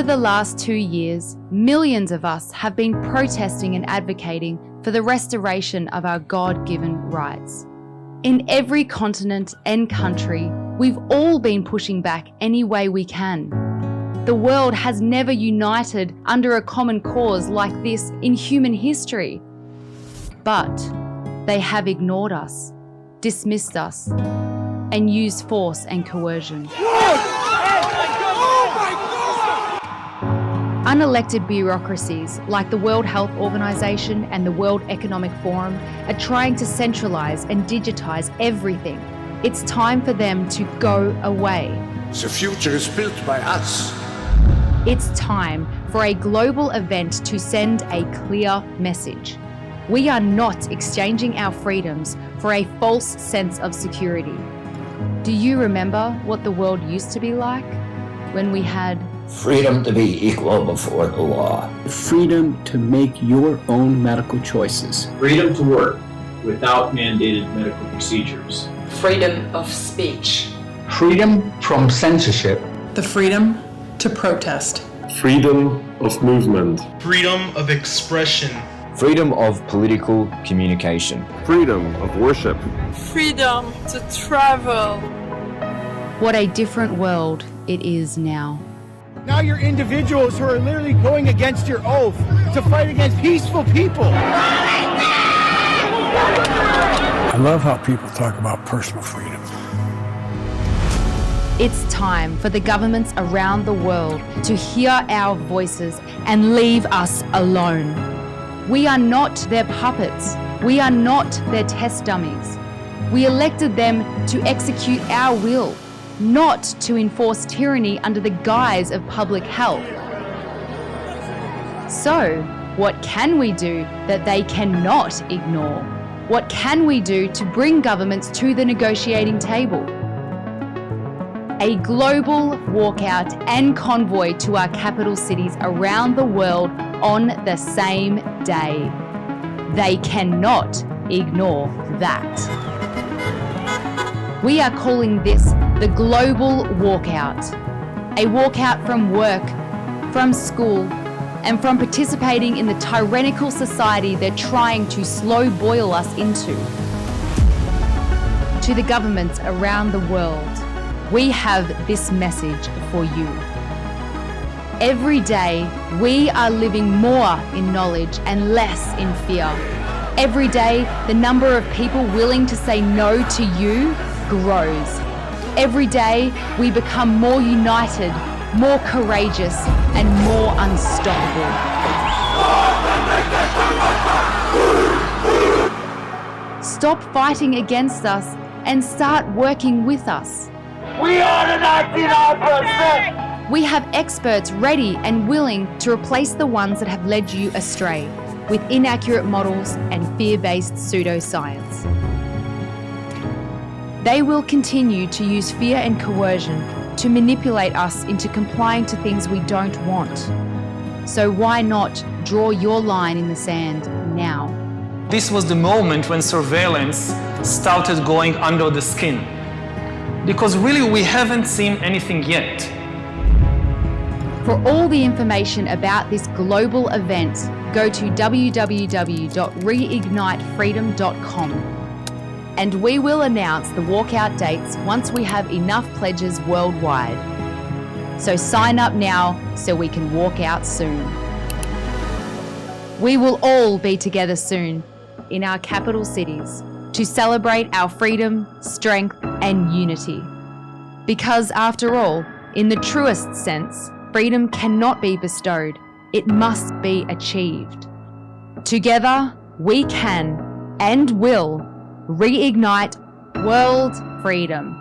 Over the last 2 years, millions of us have been protesting and advocating for the restoration of our God-given rights. In every continent and country, we've all been pushing back any way we can. The world has never united under a common cause like this in human history. But they have ignored us, dismissed us, and used force and coercion. Unelected bureaucracies like the World Health Organization and the World Economic Forum are trying to centralize and digitize everything. It's time for them to go away. The future is built by us. It's time for a global event to send a clear message. We are not exchanging our freedoms for a false sense of security. Do you remember what the world used to be like when we had freedom to be equal before the law, freedom to make your own medical choices, freedom to work without mandated medical procedures, freedom of speech, freedom from censorship, the freedom to protest, freedom of movement, freedom of expression, freedom of political communication, freedom of worship, freedom to travel. What a different world it is now. Now you're individuals who are literally going against your oath to fight against peaceful people. I love how people talk about personal freedom. It's time for the governments around the world to hear our voices and leave us alone. We are not their puppets. We are not their test dummies. We elected them to execute our will, not to enforce tyranny under the guise of public health. So, what can we do that they cannot ignore? What can we do to bring governments to the negotiating table? A global walkout and convoy to our capital cities around the world on the same day. They cannot ignore that. We are calling this the global walkout. A walkout from work, from school, and from participating in the tyrannical society they're trying to slow boil us into. To the governments around the world, we have this message for you. Every day, we are living more in knowledge and less in fear. Every day, the number of people willing to say no to you grows. Every day, we become more united, more courageous, and more unstoppable. Stop fighting against us and start working with us. We are the 99%! We have experts ready and willing to replace the ones that have led you astray with inaccurate models and fear-based pseudoscience. They will continue to use fear and coercion to manipulate us into complying to things we don't want. So why not draw your line in the sand now? This was the moment when surveillance started going under the skin. Because really we haven't seen anything yet. For all the information about this global event, go to www.reignitefreedom.com. And we will announce the walkout dates once we have enough pledges worldwide. So sign up now so we can walk out soon. We will all be together soon in our capital cities to celebrate our freedom, strength, and unity. Because after all, in the truest sense, freedom cannot be bestowed, it must be achieved. Together, we can and will reignite world freedom.